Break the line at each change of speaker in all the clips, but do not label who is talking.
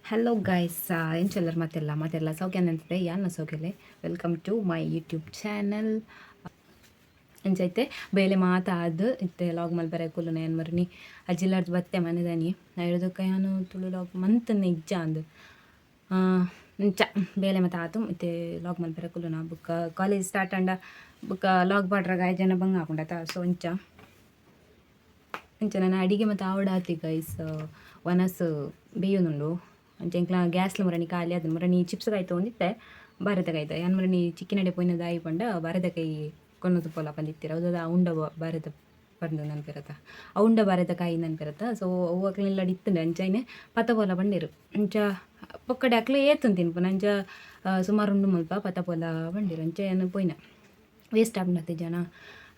Hello guys, ಏನು ಚಲ್ಲರ್ ಮತ್ತೆಲ್ಲ ಸೌಖ್ಯ ಅಂತಿದೆ ಯಾನ ಸೌಖ್ಯಲೆ welcome to my YouTube channel. ಎಂಚೈತೆ ಬೇಲೆ ಮಾತಾದು ಇತ್ತೆ ಲಾಗ್ ಮಲ್ಪರೆ ಕುಲ್ಲುನ ಏನು ಮರ್ನಿ ಅಜ್ಜಿಲಾರ್ದು ಬತ್ತೆ ಮನೆದಾನಿ ಹಿಡ್ದಕ್ಕ ಏನು ತುಳು ಲಾಗ್ ಮಂತನ್ನೆ ಇಜ್ಜ ಅಂದು ಇಂಚ ಬೇಲೆ ಮಾತಾತು ಇತ್ತೆ ಲಾಗ್ ಮಲ್ಪರೆ ಕುಲ್ಲುನ ಬುಕ್ಕ ಕಾಲೇಜ್ ಸ್ಟಾರ್ಟ್ ಅಂಡ ಬುಕ್ಕ ಲಾಗ್ ಪಾಡ್ರಾಗ ಜನ ಬಂಗ ಹಾಕೊಂಡತ ಸೊ ಇಂಚ ನಾನು ಅಡಿಗೆ ಮತ್ತು ಆವಡಾತಿ ಗೈಸ್ ವನಸ್ ಬೇಯುನುಂಡು ಅಂಚೆಂಕ್ಲ ಗ್ಯಾಸ್ಲ ಮರಣಿ ಖಾಲಿ ಅದು ಮರಣಿ ಚಿಪ್ಸ್ ಕಾಯ್ತು ಒಂದಿತ್ತೆ ಭಾರತಕಾಯ್ತು ಏನು ಮರಣಿ ಚಿಕ್ಕಿನಡೆ ಪೋಯ್ನದ ಆಯ್ಪಂಡ ಭಾರತಕಾಯಿ ಕೊನ್ನದು ಪೋಲ ಬಂದಿತ್ತೀರ ಹೌದದ ಉಂಡ ಭಾರತ ಬಂದು ನೆನಪಿರತ್ತ ಉಂಡ ಭಾರತಕಾಯಿ ನೆನಪಿರತ್ತ ಸೊ ಅವುಕ್ಲೆಲ್ಲ ಇತ್ತಂಡೆ ಅಂಚೈನೆ ಪತ ಪೋಲ ಬಂದಿರು ಅಂಚ ಪೊಕ್ಕಡೆ ಅಕ್ಲೆ ಏತುನ್ ತಿನ್ಪು ಅಂಚ ಸುಮಾರು ಉಂಡು ಮುಲ್ಪ ಪತ ಪೋಲ ಬಂದಿರು ಅಂಚ ಏನು ಪೋಯ್ನ ವೇಸ್ಟ್ ಆಗ್ಬಿಡತ್ತೆ ಜನ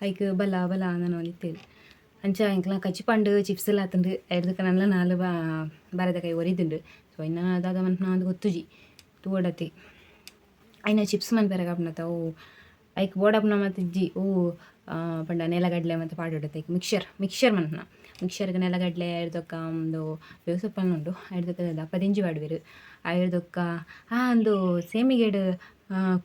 ಐಕ್ ಬಲ ಬಲ ನಾನು ಒಂದಿತ್ತೇಳಿ ಅಂಚ ಎಂಕ್ಲ ಕಚ್ಚಿಪಂಡು ಚಿಪ್ಸ್ ಎಲ್ಲ ಆತುಂಡು ಎಡ್ದಕ್ಕೆ ನನ್ನ ನಾಲ್ ಭಾರತಕಾಯಿ ಒರಿದುಂಡು ಸೊ ಇನ್ನು ಅದಾಗ ಮನ್ಪು ಅದು ಗೊತ್ತುಜಿ ತೂಡತಿ ಐನ ಚಿಪ್ಸ್ ಮನ್ಪೆರ ಕಾಪುನತ್ತ ಅವು ಐಕ್ ಬೋಡಪ್ನ ಮತ್ತು ಇಜ್ಜಿ ಪಂಡ ನೆಲಗಡ್ಲೆ ಮತ್ತು ಪಾಡೊಡತ್ತೆ ಐಕ್ ಮಿಕ್ಸರ್ ಮನ್ಪುನ ಮಿಕ್ಸರ್ಗೆ ನೆಲಗಡ್ಲೆ ಎಡ್ದೊಕ್ಕ ಒಂದು ಬೇವುಸೊಪ್ಪನ್ನು ಉಂಡು ಎಡ್ದೊಕ್ಕ ದಪ್ಪದಿಂಜಿ ಬಾಡುವೆರು ಎಡ್ದೊಕ್ಕ ಒಂದು ಸೇಮಿಗೆಡು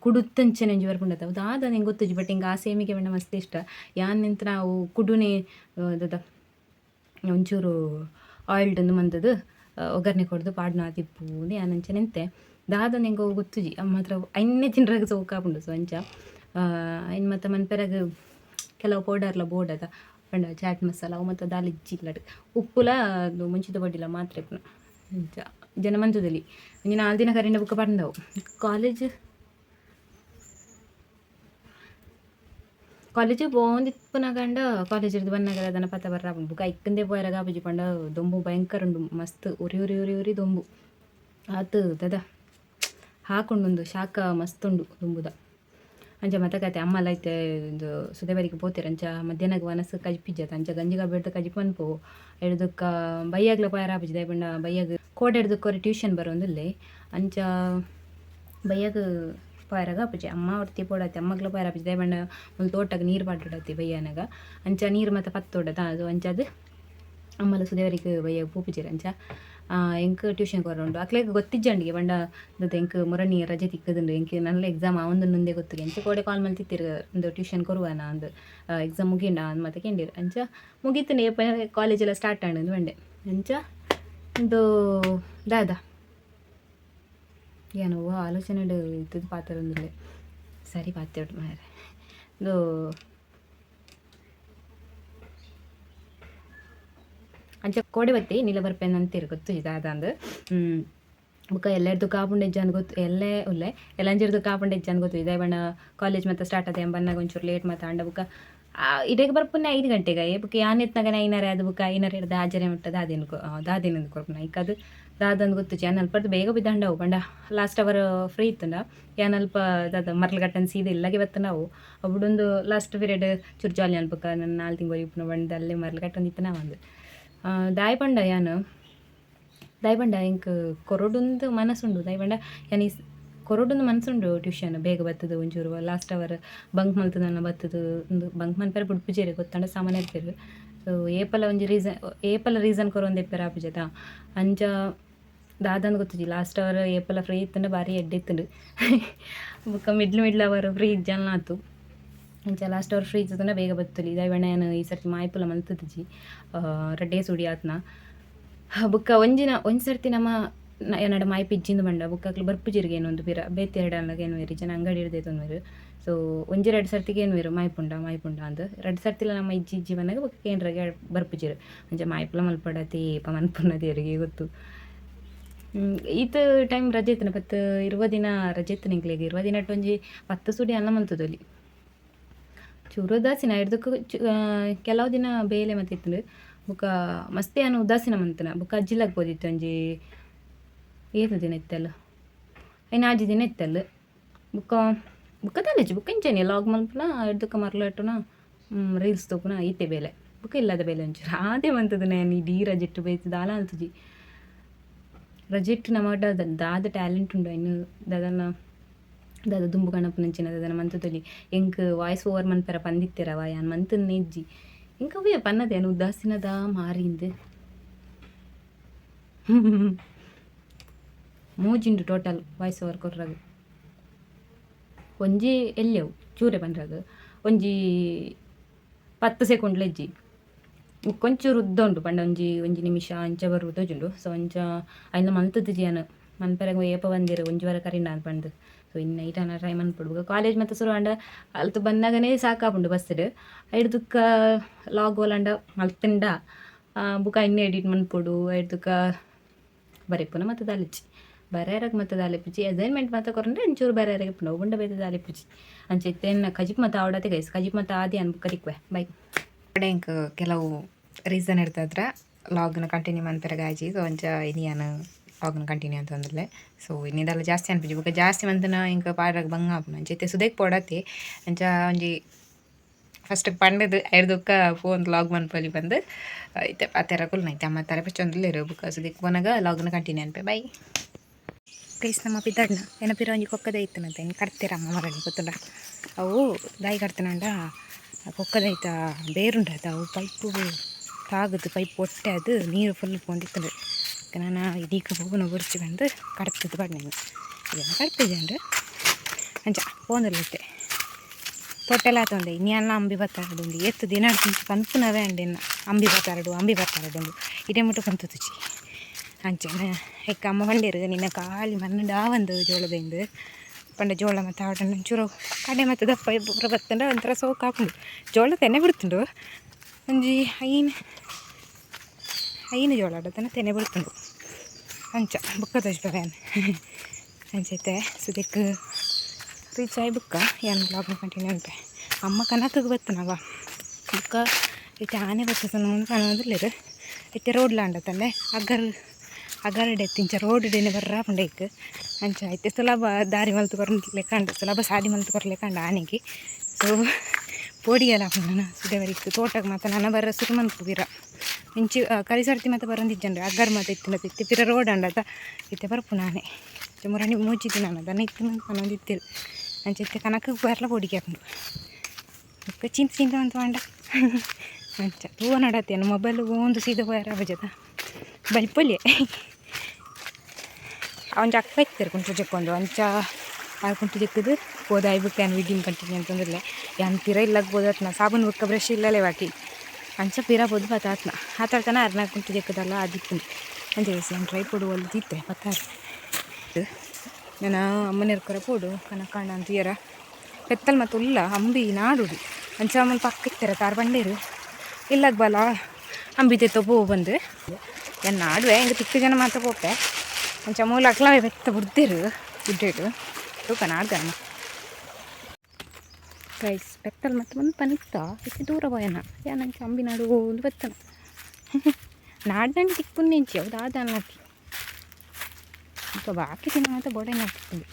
ಕುಡುತ್ತಂಚೆ ನೆಂಜಿ ಬರ್ಪುಂಡತ್ತ ಹೌದು ಆದ ನಂಗೆ ಗೊತ್ತುಜಿ ಬಟ್ ಹಿಂಗೆ ಆ ಸೇಮಿಗೆ ಬಣ್ಣ ಮಸ್ತ್ ಇಷ್ಟ ಯಾನ್ ನಿಂತ ನಾವು ಕುಡುನೆ ದದ ಒಂಚೂರು ಆಯಿಲ್ಡನ್ನು ಮಂದದು ಒಗ್ಗರಣೆ ಕೊಡ್ದು ಪಾಡ್ನ ತಿಪ್ಪುಂದು ಯಾನಂಚೆ ನಿಂತೆ ದಾದ ನಂಗೆ ಗೊತ್ತುಜಿ ಅಮ್ಮ ಹತ್ರ ಐನ್ನೇ ತಿನ್ರಾಗ ಸೋಕಾಪುಂಡು ಸೊ ಅಂಚ ಐನ್ ಮತ್ತು ಮನ್ಪೆರಾಗ ಕೆಲವು ಪೌಡರ್ಲ ಬೋರ್ಡದ ಪಂಡ ಚಾಟ್ ಮಸಾಲ ಅವು ಮತ್ತು ದಾಲ್ ಇಜ್ಜಿಲ್ಲಡು ಉಪ್ಪುಲ ಅದು ಮುಂಚಿತ ಬಡ್ಡಿಲ್ಲ ಮಾತ್ರ ಇಪ್ಪುನ ಅಂಚ ಜನ ಮಂತದಲ್ಲಿ ಒಂಜಿ 4 ದಿನ ಕರೆಂಡ ಬುಕ್ಕ ಬಂದವು ಕಾಲೇಜಿಗೆ ಪೋಂದಿಪ್ಪುನಗಂಡ ಕಾಲೇಜಿರ್ದು ಬನ್ನಾಗ ಅದನ್ನು ಪತ್ತ ಬರ್ರ ಬುಕ್ಕ ಇಕ್ಕಂದೇ ಪೋಯರಾಗ ಆಪುಜಿ ಪಂಡ ದೊಂಬು ಭಯಂಕರ ಉಂಡು ಮಸ್ತ್ ಉರಿ ದೊಂಬು ಆತು ದದ ಹಾಕೊಂಡೊಂದು ಶಾಖ ಮಸ್ತ್ ಉಂಡು ದುಂಬುದ ಅಂಚ ಕತೆ ಅಮ್ಮಲ್ಲ ಐತೆ ಇದು ಸುದೇಬರಿಗೆ ಪೋತಿರ ಅಂಚ ಮಧ್ಯಾಹ್ನಗ ವನಸ್ಸು ಕಜಿಪಿಜ್ಜತ ಅಂಚ ಗಂಜಿಗ ಬೆಡ್ದು ಕಜಿಪನ್ಪು ಹಿಡ್ದಕ್ಕ ಬೈಯಾಗ್ಲ ಪೋಯರ ಆಪುಜಿ ದಯಪಂಡ ಬೈಯಾಗ ಕೋಟೆ ಹಿಡ್ದಕ್ಕೋರಿ ಟ್ಯೂಷನ್ ಬರೋಂದಿಲ್ಲೆ ಅಂಚ ಬೈಯಾಗ ಪೋಯರಾಗ ಆಪುಜಿ ಅಮ್ಮ ಹೊರ್ತಿ ಪೋಡತ್ತೆ ಅಮ್ಮಗ್ಲ ಪೋಯರ ಆಪುಜಿ ದಯಪಂಡ ಒಂದು ತೋಟಕ್ಕೆ ನೀರು ಪಾಡ್ಡತಿ ಬೈಯಾನಾಗ ಅಂಚ ನೀರು ಮತ್ತು ಪತ್ತೋಡತ ಅದು ಅಂಚದು ಅಮ್ಮಲ ಸುದೇವರಿಗೆ ಬೈಯಾಗ ಪೂಪಿಜಿರ ಅಂಚ ಎಂಕ್ ಟ್ಯೂಷನ್ ಕೊರೋಂಡು ಅಕ್ಲೆಗ್ ಗೊತ್ತಿಜ್ಜಂಡಿಗೆ ಪಂಡ ಎಂಕ್ ಮುರಣಿ ರಜೆ ತಿಕ್ಕದುಂಡು ಎಂಕ್ ನನ್ನ ಎಕ್ಸಾಮ್ ಒಂದು ಮುಂದೆ ಗೊತ್ತಿಗೆ ಅಂಚೆ ಕೋಡೆ ಕಾಲ್ ಮೇಲೆ ತಿತ್ತಿರು ಒಂದು ಟ್ಯೂಷನ್ ಕೊರುವನ ಒಂದು ಎಕ್ಸಾಮ್ ಮುಗಿಂಡ ಅಂದ್ ಮತ್ತೆ ಕೆಂಡಿರು ಅಂಚ ಮುಗೀತು ಕಾಲೇಜೆಲ್ಲ ಸ್ಟಾರ್ಟ್ ಆಂಡು ಬಂಡೆ ಅಂಚ ಒಂದು ದಾದ ಏನೋ ಆಲೋಚನೆ ಇದ್ದದ್ದು ಪಾತ್ರ ಒಂದಿಲ್ಲ ಸರಿ ಪಾತ್ರೆ ಮಾರೆ ಇದು ಅಂಚ ಕೋಡೆ ಬತ್ತಿ ನೀಲ ಬರ್ಪೆನ್ ಅಂತೀರು ಗೊತ್ತು ಇದಾದ ಅಂದು ಬುಕ್ಕ ಎಲ್ಲರದು ಕಾಪುಂಡು ಹೆಜ್ಜೆ ಗೊತ್ತು ಎಲ್ಲೇ ಉಲ್ಲೆ ಎಲ್ಲಂಜಿರ್ದು ಕಾಪುಂಡು ಹೆಜ್ಜೆ ಗೊತ್ತು ಇದೇ ಬಣ್ಣ ಕಾಲೇಜ್ ಮತ್ತು ಸ್ಟಾರ್ಟ್ ಆದ ಎಂಬನ್ನಾಗ ಒಂಚೂರು ಲೇಟ್ ಮತ್ತು ಅಂಡ ಬುಕ್ಕ ಇಡೆಗೆ ಬರ್ಪುನ್ನೆ 5 ಗಂಟೆಗೆ ಬುಕ್ಕ ಯಾನ್ ಎತ್ನಾಗ ಐನರೆ ಅದು ಬುಕ್ಕ ಐನರೆ ಹಿಡ್ದು ಹಾಜರೆ ಮುಟ್ಟ ದಾದಿನಂದು ಕೊರ್ಪುನ ಈಗ ಅದು ದಾದಂದು ಗೊತ್ತು ಯಾನ್ ಅಲ್ಪ ಬೇಗ ಬಿದ್ದಂಡವು ಪಂಡ ಲಾಸ್ಟ್ ಅವರ್ ಫ್ರೀ ಇತ್ತುಂಡ ಯಾನ್ ಅಲ್ಪ ದಾದ ಮರ್ಲಗಟ್ಟನ್ ಸೀದೆ ಇಲ್ಲಗೆ ಬತ್ತ ನಾವು ಅವುಡೊಂದು ಲಾಸ್ಟ್ ಪೀರಿಯಡ್ ಚೂರು ಜಾಲಿ ಅನ್ಪಕ್ಕ ನನ್ನ 4 ತಿಂಗಳು ಇಪ್ಪನ ಬಂದು ಅಲ್ಲೇ ಮರ್ಲಗಟ್ಟೊಂದಿತ್ತು ನಾವೊಂದು ದಾಯಪಂಡ ಎಂಕ್ ಕೊರೊಡೊಂದು ಮನಸ್ಸುಂಡು ದಾಯಪಂಡ ಯಾನಿ ಕೊರೊಡೊಂದು ಮನಸ್ಸುಂಡು ಟ್ಯೂಷನ್ ಬೇಗ ಬರ್ತದೆ ಒಂಚೂರು ಲಾಸ್ಟ್ ಅವರ್ ಬಂಕ್ ಮಲ್ತದನ್ನ ಬರ್ತದೆ ಒಂದು ಬಂಕ್ ಮನ್ಪೇರೆ ಬುಡ್ಪುಜೇರಿ ಗೊತ್ತಂಡ ಸಾಮಾನ್ಯ ಇರ್ತೀರಿ ಸೊ ಏಪಲ ರೀಸನ್ ಕೊರೊಂದು ಎಪ್ಪೇರ ಆಪುಜತ ಅಂಚ ದಾದಂದು ಗೊತ್ತಿಜಿ ಲಾಸ್ಟ್ ಅವರ್ ಏಪಲ ಫ್ರೀ ಇತ್ತಂಡ ಭಾರಿ ಎಡ್ಡಿತ್ತುಂಡು ಬುಕ್ಕ ಮಿಡ್ಲ್ ಅವರ್ ಫ್ರೀ ಇಜ್ಜಲ್ನ ಆತು ಅಂಚ ಲಾಸ್ಟ್ ಅವರ್ ಫ್ರೀ ಇತ್ತಂಡ ಬೇಗ ಬರ್ತಲಿ ದಾಯಪಂಡ ಏನು ಈ ಸರ್ತಿ ಮಾಯ್ಪುಲ ಮಲ್ತದಿಜಿ ರಡ್ಡೇ ಸುಡಿ ಆತ್ನ ಬುಕ್ಕ ಒಂಜಿ ಸರ್ತಿ ನಮ್ಮ ಏನಡ ಮಾಯ್ಪು ಇಜ್ಜಿಂದು ಬಂಡ ಬುಕ್ಕಕ್ಲು ಬರ್ಪುಜಿರ್ಗೆ ಏನೊಂದು ಪಿರ ಬೇತಿ ಎರಡನ್ನಾಗ ಏನು ವೇರಿ ಜನ ಅಂಗಡಿ ಹಿಡ್ದೆ ತೊಂದರು ಸೊ 1-2 ಸರ್ತಿಗೆ ಏನು ವೇರು ಮಾಯ್ಪುಂಡ ಅಂದು 2 ಸರ್ತಿಲ ನಮ್ಮ ಇಜ್ಜಿ ಬಂದಾಗ ಬುಕ್ಕ ಏನ್ರಾಗೆ ಬರ್ಪುಜಿರು ಅಂಚ ಮಾಯ್ಪುಲ ಮಲ್ಪಡತಿ ಏಪ ಮನ್ಪುನ್ನದೇವರಿಗೆ ಗೊತ್ತು ಈತ ಟೈಮ್ ರಜೆ ಇತ್ತನ 20 ದಿನ ರಜೆ ಇತ್ತು ನಿಂಕ್ಲೆಗೆ 20 ದಿನ ಒಂಜಿ 10 ಸುಡಿ ಅನ್ನ ಮಲ್ತದಲ್ಲಿ ಚೂರು ಉದಾಸೀನ ಹಿಡ್ದಕ್ಕೆ ಕೆಲವು ದಿನ ಬೇಲೆ ಮತ್ತು ಇತ್ತು ಬುಕ್ಕ ಮಸ್ತ್ ಏನು ಉದಾಸೀನ ಮಂತನ ಬುಕ್ಕ ಅಜ್ಜಿಲಾಗ ಬೋದಿತ್ತು ಒಂಜಿ 7 ದಿನ ಇತ್ತಲ್ಲ ಆಜಿ ದಿನ ಇತ್ತಲ್ಲ ಬುಕ್ಕ ತಲೆಜಿ ಬುಕ್ಕ ಇಂಚೇನೆ ಲಾಗ್ ಮಲ್ಪನ ಹಿಡ್ದಕ್ಕೆ ಮರ್ಲಟ್ಟುನ ರೀಲ್ಸ್ ತೊಪ್ಪುನ ಈತೆ ಬೇಲೆ ಬುಕ್ಕ ಇಲ್ಲದ ಬೇಲೆ ಒಂಚೂರು ಅದೇ ಮಂತದ ನಾನು ಇಡೀ ರಜೆಟ್ಟು ಬೇಯ್ತು ದಾಲ ಅಲ್ತುಜಿ ರಜೆಟ್ಟು ನಮಟ ದಾದ ಟ್ಯಾಲೆಂಟ್ ಉಂಡು ಇನ್ನು ದಾದ ದುಂಬು ಗಣಪನಂಚಿನ ದದನ ಮಂತದಲ್ಲಿ ಎಂಕ್ ವಾಯ್ಸ್ ಓವರ್ ಮನ್ಪೆರ ಪಂದಿತ್ತೆರವ ಯಾನ್ ಮಂತನ್ ನೆಜ್ಜಿ ಇಂಕ ಅವೇ ಪನ್ನದೇನು ಉದಾಸೀನದ ಮಾರಿಂದು ಮೂಜಿಂಡು ಟೋಟಲ್ ವಾಯ್ಸ್ ಓವರ್ ಕೊರ್ರಾಗ ಒಂಜಿ ಎಲ್ಯವು ಚೂರೆ ಪಂಡ್ರಾಗ ಒಂಜಿ 10 ಸೆಕೆಂಡ್ಲ ಇಜ್ಜಿ ಕೊಂಚೂರು ಉದ್ದ ಉಂಡು ಪಂಡ ಒಂಜಿ ನಿಮಿಷ ಅಂಚ ಬರು ತೋಜುಂಡು. ಸೊ ಅಂಚ ಐನ ಮಲ್ತುದು ಜಿಯನ ಮನ್ಪೆರಗ ಏಪ ಬಂದಿರು ಒಂಜಿ ವಾರ ಕರಿಂಡ ಅಂತ ಪಂಡ್. ಸೊ ಇನ್ನು ಐಟನ ಟ್ರೈ ಮನ್ಪೊಡು ಕಾಲೇಜ್ ಮತ್ತು ಶುರು ಆಂಡ ಅಲ್ತು ಬಂದಾಗನೇ ಸಾಕಾಪುಂಡು ಬಸ್ಡ್ ಐಡ್ದುಕ್ಕ ಲಾಗ್ ಓಲಂಡ ಮಲ್ತಿಂಡ ಬುಕ ಇನ್ನೆ ಎಡಿಟ್ ಮನ್ಪೊಡು ಐಡ್ದುಕ್ಕ ಬರೆಪುನ ಮತ್ತು ದಾಲಿಚ್ಚಿ ಬರೆಯರಗೆ ಮತ್ತು ದಾಲಿಪಿಚ್ಚಿ ಅಸೈನ್ಮೆಂಟ್ ಮಾತ ಕೊರಂದ್ರೆ ಒಂಚೂರು ಬರೆಯರಗೆ ಪುಂಡ ಉಂಡ ಬೇತ ದಾಲಿಪಿಚ್ಚಿ ಅಂಚೆ ಇತ್ತೇನು ಕಜಿಪ್ ಮತ್ತು ಆವಡತೆ ಗೈಸ್ ಕಜಿಪ್ ಮತ್ತು ಆದಿ ಅನ್ಬುಕ್ಕ ರಿಕ್ವೆ ಬೈ ಕಡೆ ಇಂಕ ಕೆಲವು ರೀಸನ್ ಇರ್ತದ್ರ ಲಾಗ್ನ ಕಂಟಿನ್ಯೂ ಮನ್ಪೆರಗ ಆಜಿ. ಸೊ ಅಂಚ ಇನಿಯನ್ ಲಾಗ್ನ ಕಂಟಿನ್ಯೂ ಅಂತಂದ್ರಲೆ ಸೊ ಇನ್ನಿದೆಲ್ಲ ಜಾಸ್ತಿ ಅನ್ಪಿಜಿ ಬುಕ್ಕ ಜಾಸ್ತಿ ಮಂತನ ಇಂಕ ಪಾಡ್ರಾಗ ಬಂಗ ಆಪುನ ಅಂಚೆ ಸುದೇಕ್ ಪೋಡತಿ ಅಂಚ ಒಂಜಿ ಫಸ್ಟ್ ಪಂಡದು ಐಡ್ದುಕ್ಕ ಫೋನ್ ಲಾಗ್ ಮನ್ಪೊಲಿ ಬಂದು ಐತೆ ಪಾತೆರ ಕುಲ್ನೈತೆ ಅಮ್ಮ ತರ ಪಚ್ಚೊಂದ್ರಲ್ಲಿರು ಬುಕ್ಕ ಸುದೇಕ್ ಪೋನಾಗ ಲಾಗ್ನ ಕಂಟಿನ್ಯೂ ಅನ್ಪೆ ಬೈ ಪ್ಲೀಸ್. ನಮ್ಮ ಪಿದ್ದಾಡ್ನ ಏನಪ್ಪಿರ ಒಂಜಿ ಕೊಕ್ಕದ ಇತ್ತನಂತೆ ಇನ್ನು ಕಟ್ತೀರಮ್ಮ ಮರಳಿ ಗೊತ್ತುಂಡ ಅವು ದಾಯಿ ಕಟ್ತನಂಡ ಕೊಕ್ಕದೈತ ಬೇರುಂಡಾಯ್ತು ಅವು ಪೈಪು ತಾಗದು ಪೈಪ್ ಒಟ್ಟೆ ಅದು ನೀರು ಫುಲ್ ಕೊಂಡಿತ್ತು. ನಾನು ಇದೀಗ ಹೋಗೋಣ ಬುರ್ಚಿ ಬಂದು ಕಟ್ತದ್ದು ಬಡ್ನೆ ಇದನ್ನು ಕಟ್ತಿದ್ದೆ ಅಂದ್ರೆ ಅಂಚ ಫೋನಲ್ಲಿಟ್ಟೆ ತೊಟ್ಟೆಲ್ಲ ಆತಂದೆ ಇನ್ನೆಲ್ಲ ಅಂಬಿ ಬತ್ತಾರಡು ಎತ್ತು ದಿನ ಪಂಪುನವೇ ಅಂಡೆನ್ನ ಅಂಬಿ ಬತ್ತಾರಡು ಇದೇ ಮುಟ್ಟು ಪಂತು ತುಚಿ ಅಂಚೆನ ಎಕ್ಕ ಅಮ್ಮ ಬಂದಿರು ನಿನ್ನ ಖಾಲಿ ಮಣ್ಣು ಡಾವಂದು ಜೋಳದಿಂದ ಪಂಡ ಜೋಳ ಮತ್ತು ಆವಟನ್ನು ಒಂಚೂರು ಕಡೆ ಮತ್ತು ದಪ್ಪ ಇಬ್ಬರು ಬತ್ತಂಡ ಒಂಥರ ಸೋಕು ಹಾಕೊಂಡು ಜೋಳ ತೆನೆ ಬಿಡ್ತುಂಡು ಒಂಜಿ ಐನು ಜೋಳ ಆಡತನ ತೆನೆ ಬಿಡ್ತುಂಡು ಅಂಚ ಬುಕ್ಕ ತೋಜ್ಬೇಕೇನು ಅಂಚೈತೆ ಸುದಕ್ಕೆ ರೀಚ್ ಆಗಿ ಬುಕ್ಕ ಏನು ಲಾಗ್ನ ಕಂಟಿನ್ಯೂ ಅನ್ಪೆ ಅಮ್ಮ ಕನಕಗೆ ಬತ್ತನವ ಬುಕ್ಕ ಇತ್ತೆ ಆನೆ ಬರ್ತದ ಕಾಣೋದಿಲ್ಲರು ಇತ್ತೆ ರೋಡ್ಲ ಅಂಡತಂಡೆ ಅಗರ್ಡೆ ತಿಂಚ ರೋಡ್ ಡೇನೆ ಬರ್ರ ಪುಂಡೈಕ್ ಅಂಚ ಐತೆ ಸುಲಭ ದಾರಿ ಮಲ್ತು ಬರ್ಲಿಕ್ಕಂಡು ಸುಲಭ ಸಾದಿ ಮಲ್ತು ಬರ್ಲಿಕ್ಕಂಡು ಆನೆಗೆ. ಸೊ ಪೋಡಿಯಲ್ಲ ಪುಂಡನ ಸುದೇವರಿತ್ತು ತೋಟಕ್ಕೆ ಮತ್ತು ನನ್ನ ಬರ ಸುರು ಮನ್ಪು ಬಿರ ಇಂಚಿ ಕರಿಸರ್ತಿ ಮತ್ತು ಬರಂದಿಜ್ಜಂಡ್ರೆ ಅಗ್ಗರ್ ಮತ್ತು ಇತ್ತಿನ ಪಿರ ರೋಡ್ ಅಂಡತ ಇತ್ತೆ ಬರ್ಪು ನಾನೇ ಮುರಣಿ ಮೂಜಿದ್ದು ನಾನು ಅದನ್ನು ಇತ್ತು ಅನ್ನೊಂದಿತ್ತಿರು ಅಂಚೆ ಕನಕಕ್ಕೆ ಬರ್ಲ ಪೋಡಿಗೆ ಹಾಕೊಂಡು ಬುಕ್ಕ ಚಿಂತ ಅಂತ ಮಾಡ ಅಂಚ ಹೂವ ನಡತ್ತೇನು ಮೊಬೈಲ್ ಒಂದು ಸೀದ ಹೋಯಾರ ಬಜದ ಬಲ್ಪೊಲ್ಲೆ ಅವನ ಅಕ್ಕ ಇತ್ತಾರೆ ಕುಂಟು ಜಕ್ಕೊಂಡು ಅಂಚ ಆ ಕುಂಟು ಜಕ್ಕದು ಹೋದಾಯ್ ಬುಕ್ಕ ಏನು ವಿಡಿಂಗ್ ಕಂಟಿನ್ಯೂ ಅಂತಂದ್ರಲೆ ಏನು ಪಿರ ಇಲ್ಲಾಗ್ಬೋದತ್ನ ಸಾಬೂನು ಬುಕ್ಕ ಬ್ರಷ್ ಇಲ್ಲಲೇ ವಾಟಿ ಅಂಚ ಪಿರ ಬೋದು ಬತ್ತಾತ್ನ ಆತಾಡ್ತಾನೆ ಅರ್ನಾಗ ಕುಂಟು ಜಕ್ಕದಲ್ಲ ಅದಿತ್ತು ಅಂಚೆ ಏನು ಟ್ರೈ ಪೋಡು ಒಲ್ದಿತ್ತೆ ಪತ್ತಾರ ನಾನು ಅಮ್ಮನೇರ್ಕರ ಪೋಡು ಕನಕಾಂಡ ಅಂತೀಯರ ಪೆತ್ತಲ್ ಮತ್ತು ಉಲ್ಲ ಅಂಬಿ ನಾಡುದು ಅಂಚ ಅಮ್ಮನ ಪಕ್ಕ ಇತ್ತಾರೆ ತಾರು ಬಂಡೇರು ಇಲ್ಲಾಗ ಬಲ ಅಂಬಿ ತೆತ್ತೋ ಪೋ ಬಂದು ಏನು ನಾಡುವೆ ಹಿಂಗೆ ತಿಕ್ಕ ಜನ ಮಾತ್ರ ಪೋಪೆ ಅಂಚ ಮೂಲ ಅಕ್ಲ ಬೆತ್ತ ಬಿಡ್ತೀರು ಗುಡ್ಡೇಡು ತೂಕ ನಾಡ್ದಮ್ಮ ಗೈಸ್ ಬೆತ್ತಲ್ ಮತ್ತು ಒಂದು ಪನಿತ್ತ ಎಷ್ಟು ದೂರ ಹೋಯನ ಏನಂಚ ಅಂಬಿ ನಾಡು ಒಂದು ಬೆತ್ತನ ನಾಡ್ದಂಡು ತಿಕ್ಕುನ್ನೆಂಚಿ ಅವ್ದು ಆದ ಹಾಕಿ ಈಗ ಬಾಕಿ ದಿನ ಮತ್ತು ಬೋಡೆ ಹಾಕಿಕೊಂಡು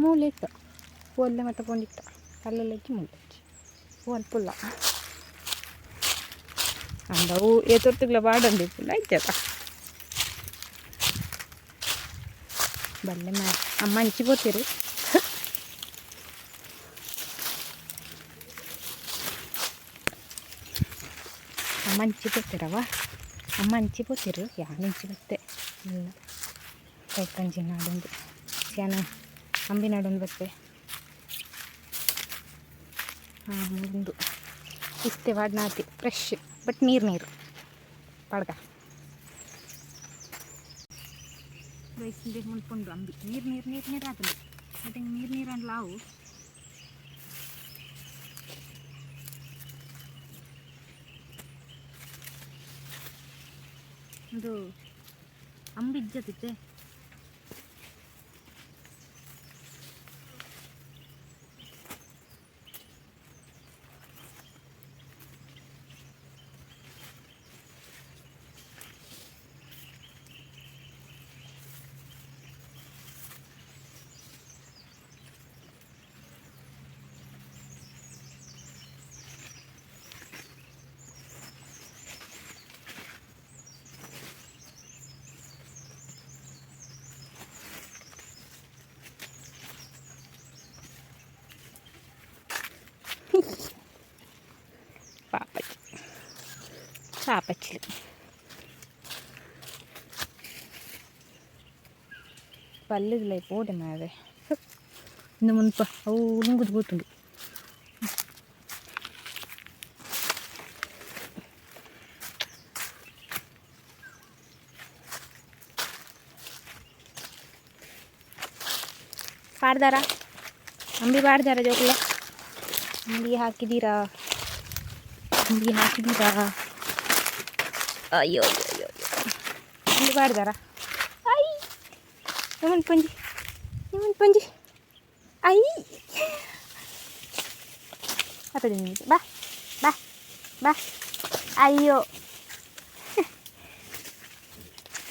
ಮೂಲೆ ಇತ್ತು ಒಲ್ಲೆ ಮತ್ತು ಕೊಂಡಿತ್ತ ಕಲ್ಲಲ್ಲಿ ಹಚ್ಚಿ ಮೂಲೆ ಹಚ್ಚಿ ಒಂದು ಪುಲ್ಲ ಅಂದವು ಏತೊತ್ತುಗಳ ಬಾಡಂದು ಪುಲ್ಲ ಇದ್ದಲ್ಲ ಬಲ್ಲೆ ಮಾಡಿ ಅಮ್ಮ ಹಂಚಿಬೋತೀರಿ ಅಮ್ಮ ಹಂಚಿಬೋತೀರವ ಅಮ್ಮ ಹಂಚಿಬೋತಿರು ಯಾರು ಹಂಚಿಬತ್ತೆ ಇಲ್ಲ ಕೈಕಂಜಿ ನಾಡೊಂದು ಸ್ಯಾನ ಅಂಬಿ ನಾಡೊಂದು ಬತ್ತೆ ಒಂದು ಇಷ್ಟೇ ವಾಡ್ನಾತಿ ಫ್ರೆಶ್ ಬಟ್ ನೀರು ಪಡ್ಗ ರೈಸಿಂದ ಮುನ್ಕೊಂಡು ಅಂಬಿ ನೀರು ಆತಲ್ಲ ಮತ್ತೆ ನೀರು ಅಂಡ್ ಲಾವು ಅದು ಅಂಬಿಜ್ಜತಿತ್ತೆ పాపచ్చులు ಪಲ್ಲದಿಲ್ಲ ಪೋಡೆ ಮಾರೆ ಇನ್ನು ಮುನ್ಪ ಅವು ಉಳುಂಗುದು ಗೊತ್ತುಂಡು. ಪಾಡ್ದಾರ ಅಂಬಿ ಪಾಡ್ದಾರ ಜೋಕುಲ ಅಂಬಿ ಹಾಕಿದ್ದೀರಾ ಅಯ್ಯೋ ಅಯ್ಯೋ ಅಂಬಿ ಪಾಡ್ದಾರ ಐ ನಿಮ್ಮನ್ ಪಂಜಿ ಐ ಹತ್ತದ ನಿಮಿಷ ಬಾ ಬಾ ಬಾ ಅಯ್ಯೋ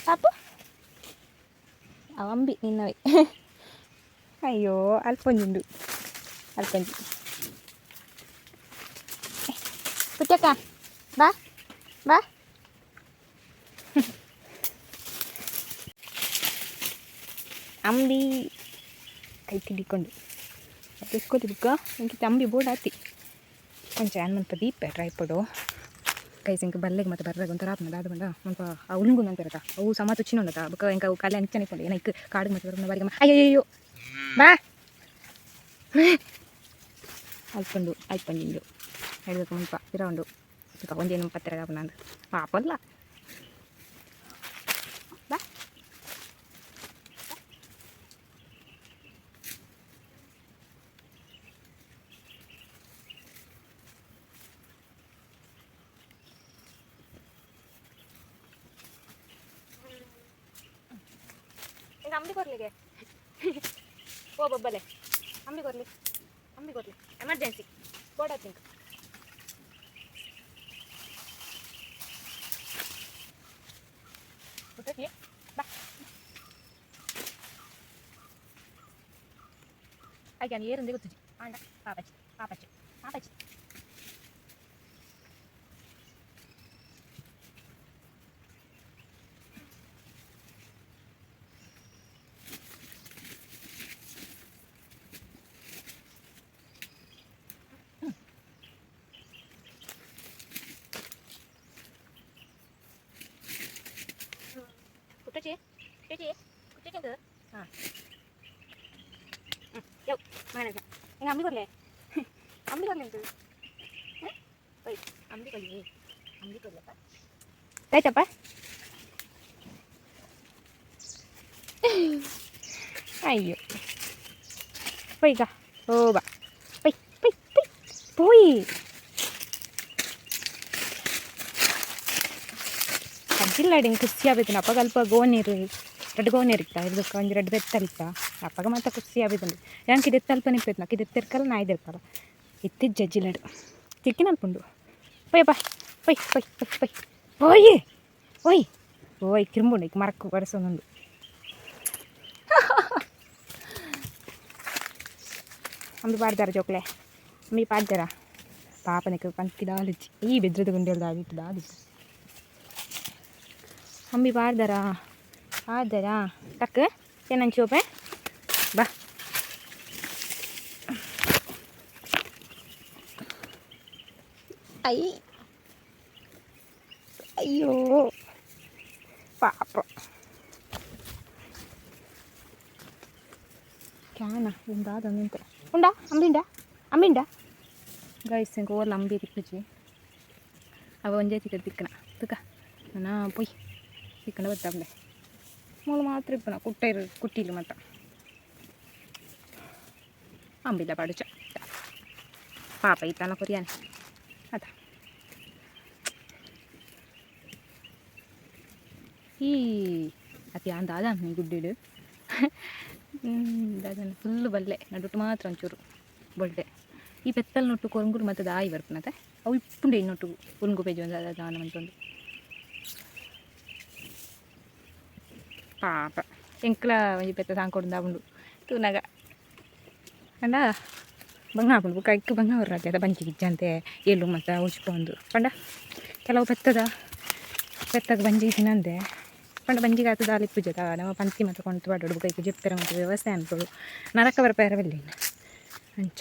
ಪಾಪು ಅವಂಬಿ ನಿನ್ನವೇ ಅಯ್ಯೋ ಅಲ್ಪಂಜುಂಡು ಅಲ್ಪಂಜಿ ಪುಟ್ಟಕ್ಕ ಬಾ ಬಾ ಅಂಬಿ ಕೈ ತಿಡಿಕೊಂಡು ತೆಸ್ಕೋತಿ ಬುಕ್ಕ ಇಂಕಿತ ಅಂಬಿ ಬೋರ್ಡ್ ಆತಿ ಕೊಂಚ ಮಲ್ಪ ದೀಪ ಟ್ರೈಪಡು ಕೈ ಸಿಂಕ್ ಬಲ್ಲೆಗೆ ಮತ್ತೆ ಬರ್ರಾಗ ಒಂಥರ ಆಪ್ನದ ಅದು ಬಂದ ಸ್ವಲ್ಪ ಉಳುಂಗು ಅಂತಾರತ ಅವು ಸಮ ತುಚ್ಚಿನೊಂದತ ಬುಕ್ಕ ಇಂಕ ಅವು ಕಾಲ ಅಂಚನಿಕೊಂಡು ಏನಕ್ಕೆ ಕಾಡು ಮತ್ತೆ ಬರೋಣ ಬಾರಿಗೆ ಅಯ್ಯಯ್ಯೋ ಬಾ ಅಲ್ಪಂಡು ಹೇಳ್ಬೇಕು ಮುಲ್ಪ ಇರೋಂಡು ಈಗ ಒಂದೇನು ಪತ್ತೆರಗ ನಂದು ಪಾಪಲ್ಲ ಬಾ ಈಗ ಅಂಬಿ ಕೊರ್ಲಿಗೆ ಓ ಬೊಬ್ಬಲೆ ಅಂಬಿ ಕೊರ್ಲಿ ಎಮರ್ಜೆನ್ಸಿ ಬೋರ್ಡ್ ಐ ಥಿಂಕ್ ಬಾ ಆಯ್ಕೆ ನಾನು ಏರಂದೇ ಗೊತ್ತಿದ್ದಿ ಆಂಡ ಪಾಪಚ್ಚಿ ಕುಟ್ಟೆ ಹಾಂ ಯೋ ಮಾಡ ಹಿಂಗೆ ಅಂಬಿ ಕೊಡ್ಲೆ ಅಂತು ಅಂಬಿ ಕೊಡ್ಲಪ್ಪ ಆಯ್ತಪ್ಪ ಅಯ್ಯೋ ಪೈಗ ಓ ಬಾ ಪೈ ಪೋಯಿ ಅಜ್ಜಿಲ್ಲಾಡಿ ಖುಷಿ ಆಗ್ಬೇಕು ಅಪ್ಪ ಅಲ್ಪ ಗೋನೀರು ರೆಡ್ ಗೋನೀರು ಇತ್ತ ಇರ್ಬೇಕು ಒಂದು ರೆಡ್ ಬೆತ್ತಲಿತ್ತ ಅಪ್ಪಗ ಮತ್ತೆ ಖುಷಿ ಆಗ್ಬೇಕಂದು yanke ಇದೆತ್ತ ಅಲ್ಪ ನಿಂಪೈತೆ ನಾಕು ಇದೆತ್ತಿರ್ಕಲ್ಲ ನಾ ಇದಿರ್ಕಲ್ಲ ಇತ್ತಿದ್ದು ಜಜ್ಜಿಲಾಡು ತಿಕ್ಕಿನ ಅನ್ಕೊಂಡು ಪೈ ಬಾ ಪೈ ಓಯ್ ಕಿರುಂಬುಂಡು ಈಗ ಮರಕ್ಕೆ ಬಡಿಸೋನೊಂದು ಅಂಬಿ ಪಾಡ್ದಾರ ಜೋಕ್ಲೆ ಅಂಬಿ ಪಾಡ್ದಾರ ಪಾಪನಕ್ಕೆ ಪಂತಿದಾಲಿಚ್ಚಿ ಈ ಬೆದ್ರದ ಗುಂಡಿ ದಾದಿತ್ತು ಅಂಬಿ ಪಾಡ್ದಾರ ಟಕ್ ಏನಂಚು ಓಪೆ ಬಾ ಅಯ್ಯೋ ಪಾಪ ಕ್ಯಾನ ಇಂದಾದ ನಿಂತ ಉಂಡಾ ಅಂಬಿಂಡ ಗೈಸ್ ಇಂಕ ಓರ್ಲ ಅಂಬಿ ತಿಕ್ಕುಚಿ ಅವ ಒಂಜೇ ತಿಕ್ಕನ ತುಕ ನಾ ಪೊಯ್ ತಿಕ್ಕಂಡ ಬತ್ತಂಡೆ ಮೂಲ ಮಾತ್ರ ಇಪ್ಪನ ಕುಟ್ಟಿಲು ಮತ್ತ ಅಂಬಿಲ್ಲ ಪಾಡುಚ ಪಾಪ ಈತನ ಕೊರಿಯಾನೆ ಅದ ಈ ಅತಿ ಅಂದಾದ ನೀ ಗುಡ್ಡಿಡು ಅದನ್ನು ಫುಲ್ಲು ಬಲ್ಲೆ ನಡುಟು ಮಾತ್ರ ಒಂಚೂರು ಬೊಳ್ಳೆ ಈ ಬೆತ್ತಲ್ ನೊಟ್ಟು ಕೊರಂಗುರು ಮತ್ತು ದಾಯಿ ಬರ್ಪನತೆ ಅವು ಇಪ್ಪುಂಡೆ ಇನ್ನೊಟ್ಟು ಉಂಗು ಪೇಜು ಒಂದು ದಾನ ಮಂತೊಂದು ಪಾಪ ಎಂಕ್ಲ ಒಂಜಿ ಪೆತ್ತ ಸಾಂಕೊಡು ಉಂಡು ತೂನಗ ಪಂಡ ಬಂಗ ಹಾಕೊಂಡು ಕೈക്ക് ಬಂಗ ಹೊರ್ರಾಜದ ಬಂಚಿ ಗಿಜ್ಜಂತೆ ಏಳು ಮತ್ತು ಉಚ್ಕೊಂಡು ಪಂಡ ಕೆಲವು ಬೆತ್ತಗೆ ಬಂಜಿ ತಿನ್ನಂದೆ ಪಂಡ ಬಂಜಿಗೆ ಆತದ ಅಲ್ಲಿ ಪೂಜದ ನಮ್ಮ ಪಂಚಿ ಮತ್ತು ಕೊಂಡು ಬಾಡೋಡು ಕೈಗೆ ಜಿಪ್ತರ ಮತ್ತು ವ್ಯವಸ್ಥೆ ಅನ್ಕೊಳ್ಳು ನರಕ ಬರಪೇರವಿಲ್ಲ ಅಂಚ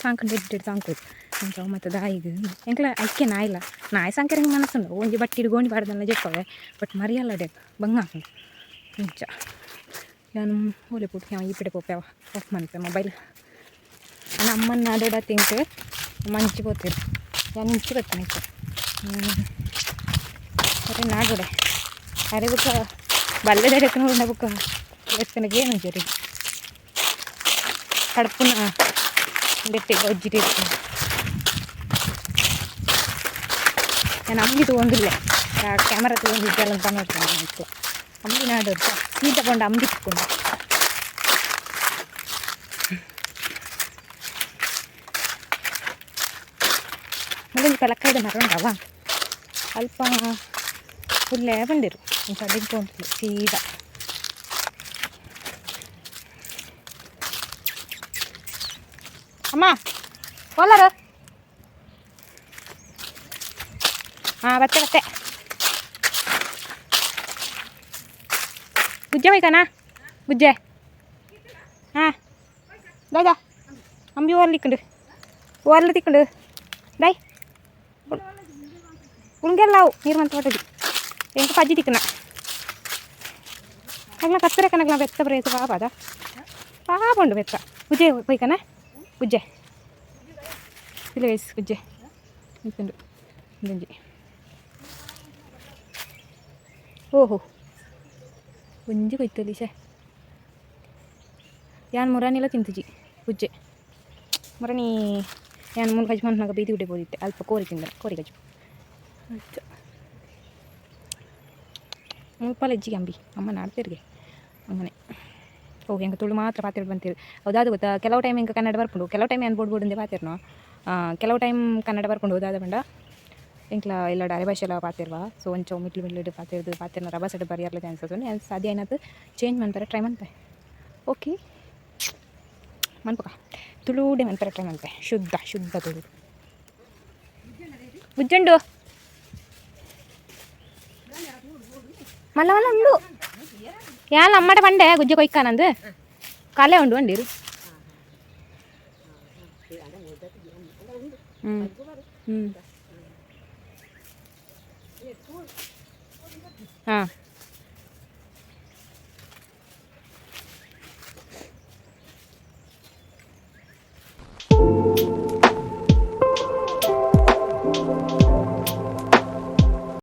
ಸಾಂಕೊಂಡು ಎಡ್ಡೆಡು ಸಾಂಕೋದು ಅಂಚ ಮತ್ತು ದಾಯಿಗೆ ಎಂಕ್ಲ ಐಕ್ಯ ನಾಯಿಲ್ಲ ನಾಯಿ ಸಾಂಕರ ಹಿಂಗೆ ಮನಸ್ಸುಂಡು ಒಂಜಿ ಬಟ್ಟಿ ಗೋಣಿ ಬಾಡ್ದಲ್ಲ ಜಪ್ಪವೆ ಬಟ್ ಮರಿಯಲ್ಲ ಡೇ ಬಂಗ ಹಾಕೊಂಡು ಅಂಚ ನಾನು ಓಲೆ ಪುಟ್ಟು ಯಾವ ಈ ಪಡೆ ಪೋಪ್ಯಾವ ಆಫ್ ಮನ್ಪೆ ಮೊಬೈಲ್ ನಾನು ಅಮ್ಮನ ಆಡೋಡ ತಿಂಕ್ ಮಂಚಿ పోతారు ನಾನು ಇಂಚಿ ಬರ್ತಾನೆ ಇತ್ತು సరే నాగోడే అరే బుక్క బల్లె దగ్గర ఉన్న బుక్క వేసుకునే మంచిది కడుపున ಗಟ್ಟಿಗೆ ಒಜ್ಜಿಟ್ಟು ನಾನು ಅಮ್ಮಿದು ತೊಗೊಂಡಿಲ್ಲ ಕ್ಯಾಮರಾ ತೊಗೊಂಡಿದ್ದೆಲ್ಲ ಅಂತ ನೋಡ್ತೇನೆ ಆಯಿತು ಅಮ್ಮಿ ನಾಡೋದು ನೀ ತಗೊಂಡು ಅಮ್ಮಿ ಇಟ್ಕೊಂಡು ಮೊದಲು ತಲಕಾಯ್ದ ಮರ ಉಂಟವ ಅಲ್ಪ ಫುಲ್ಲೇ ಬಂದಿರು ಒಂದು ಸಡಿಗೆ ಸೀದಾ ಅಮ್ಮ ಹೋಲಾರ ಹಾಂ ಬತ್ತೆ ಗುಜ್ಜೆ ಹೋಯ್ತಾನಾ ಗುಜ್ಜೆ ಹಾಂ ದಾಯ್ದಾ ಅಂಬಿ ಓರ್ಲಿ ತಿಕ್ಕೊಂಡು ದಾಯ್ ಉಳ್ಗೆಲ್ಲಾವು ನೀರು ಮಂತ ಹೊಟ್ಟದಿ ಎಂಟು ಪಜ್ಜಿ ತಿಕ್ಕನ ಅಗ್ಲ ಕತ್ತರೆ ಕನಗ್ಲ ಬೆತ್ತ ಬರೇತು ಪಾಪದ ಪಾಪುಂಡು ಬೆತ್ತ ಗುಜ್ಜೆ ಹೋಯ್ಕನ ಗುಜ್ಜೆ ಇಲ್ಲ ವಯಸ್ ಗುಜ್ಜೆ ನಿಂತುಂಡು ಗಂಜಿ ಓಹೋ ಒಂಜಿ ಕೊಯ್ತಲ್ಲಿ ಶೇ ಯಾನ್ ಮುರಾನಿಲ್ಲ ತಿಂತುಜಿ ಗುಜ್ಜೆ ಮುರಾನಿ ಯಾನ್ ಮೂರು ಗಜ್ ಮಂತ್ನಾಗ ಬೀದಿ ಉಡ್ಡೆ ಬೋದಿತ್ತೆ ಅಲ್ಪ ಕೋರಿ ತಿಂದರೆ ಕೋರಿ ಗಜು ಆಯ್ತು ಮುಲ್ಪಾಲ ಹೆಜ್ಜಿಗೆ ಅಂಬಿ ಅಮ್ಮ ನಾಡ್ತಿರ್ಗೆ ಅಮ್ಮನೆ ಹೋಗಿ ಹೆಂಗೆ ತುಳು ಮಾತ್ರ ಪಾತ್ರೆ ಬಂತೀರಿ ಹೌದಾದು ಗೊತ್ತಾ ಕೆಲವು ಟೈಮ್ ಹಿಂಗೆ ಕನ್ನಡ ಬರ್ಕೊಂಡು ಕೆಲವು ಟೈಮ್ ಏನು ಬೋಡ್ಬೋಡಿಂದೆ ಪಾತಿರ್ನೋ ಕೆಲವು ಟೈಮ್ ಕನ್ನಡ ಬರ್ಕೊಂಡು ಹೋದಾದ ಬಂಡ ಇಂಕ್ಲ ಇಲ್ಲ ಡಾರೆ ಭಾಷೆ ಎಲ್ಲ ಪಾತಿರ್ವಾ ಸೊ ಒಂಚ ಮಿಡ್ಲು ಪಾತಿರ್ನ ರಬಾ ಸೈಡ್ ಬರೆಯರ್ಲ ಚಾನ್ಸ್ ಅದು ಸಾಧ್ಯ ಏನಾದ್ರು ಚೇಂಜ್ ಮಾಡ್ತಾರೆ ಟ್ರೈ ಮಾಡ್ತಾರೆ ಓಕೆ ಮನ್ಪಕ ತುಳುಡೆ ಮಾಡ್ತಾರೆ ಟ್ರೈ ಮಾಡ್ತಾರೆ ಶುದ್ಧ ತುಳು ಗುಜ್ಜಂಡು ಮಲ್ಲ ಉಂಡು ಯಾಲ ಅಮ್ಮಟ ಪಂಡೆ ಗುಜ್ಜೆ ಕೊಯ್ಕಾನಂದು ಕಾಲೇ ಉಂಡು ಅಂಡೀರು ಹಾಂ